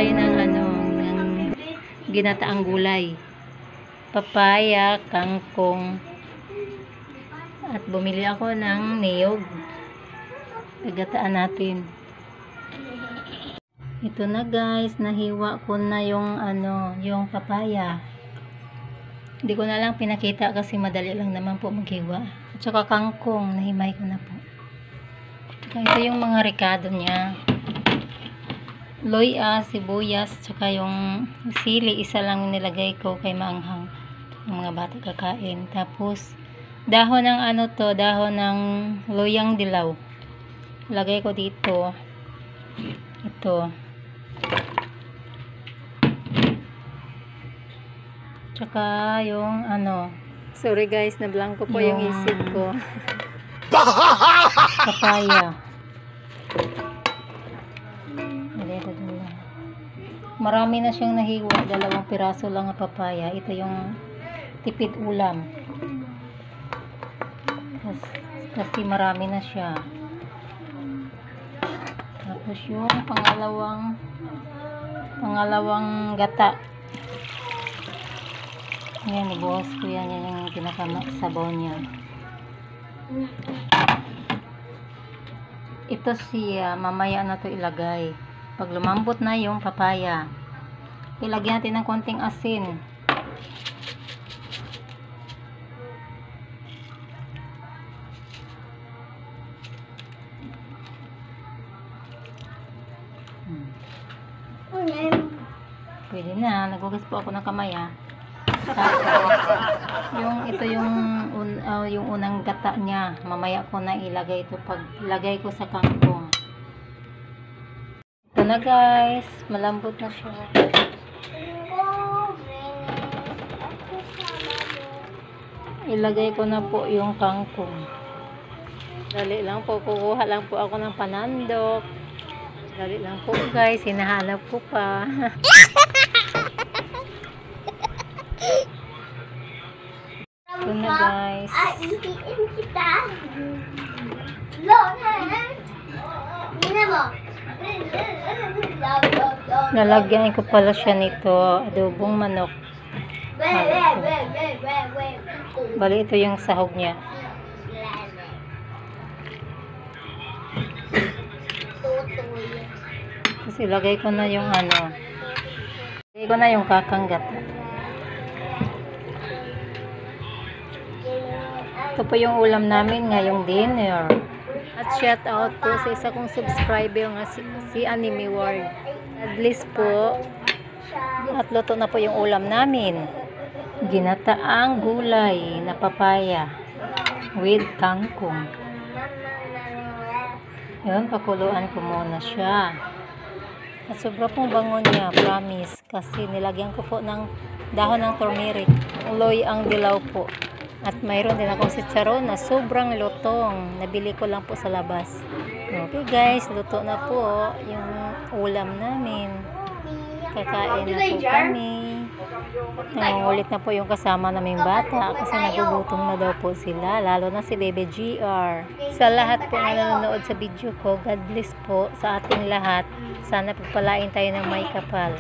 tayo ng ng ginataang gulay. Papaya, kangkong. At bumili ako ng niyog. Pagataan natin. Ito na guys, nahiwa ko na yung papaya. Hindi ko na lang pinakita kasi madali lang naman po maghiwa. At saka kangkong, nahimay ko na po. Ito yung mga rekado niya. Loya, sibuyas, tsaka yung sili, isa lang nilagay ko kay maanghang. Yung mga bata kakain. Tapos, dahon ng dahon ng loyang dilaw. Lagay ko dito. Ito. Tsaka yung sorry guys, na blanco po yung isip ko. Papaya. Marami na siyang nahiwa. 2 piraso lang ang papaya. Ito yung tipid ulam. Kasi marami na siya. Tapos yung pangalawang gata. Ayan, ibuhos ko yan. Yan yung pinakasabaw niya. Ito siya, mamaya na to ilagay. Pag lumambot na yung papaya, ilagyan natin ng konting asin. Pwede na, nagugas po ako ng kamay ha. Ito yung unang gata niya. Mamaya ko na ilagay ito pag ilagay ko sa kangkong. Ito na guys, malambot na siya. Ilagay ko na po yung kangkong. Dali lang po, kukuha lang po ako ng panandok. Dali lang po guys, hinahanap ko pa. Ito na guys. Nalagyan ko pala siya nito, adobong manok. Bali ito yung sahog niya. Tapos ilagay ko na yung ilagay ko na yung kakanggat. Ito po yung ulam namin ngayong dinner. At shout out po sa isa kong subscriber nga si Anime World. God bless po. At luto na po yung ulam namin. Ginataang gulay na papaya with kangkong. Yun, pakuluan ko muna siya. At sobra pong bango niya, promise. Kasi nilagyan ko po ng dahon ng turmeric. Loy ang dilaw po. At mayroon din akong chicharon na sobrang lutong. Nabili ko lang po sa labas. Okay guys, luto na po yung ulam namin. Kakain na po kami. Nangungulit na po yung kasama naming bata kasi nagugutom na daw po sila. Lalo na si Bebe GR. Sa lahat po na nanonood sa video ko, God bless po sa ating lahat. Sana pagpalain tayo ng may kapal.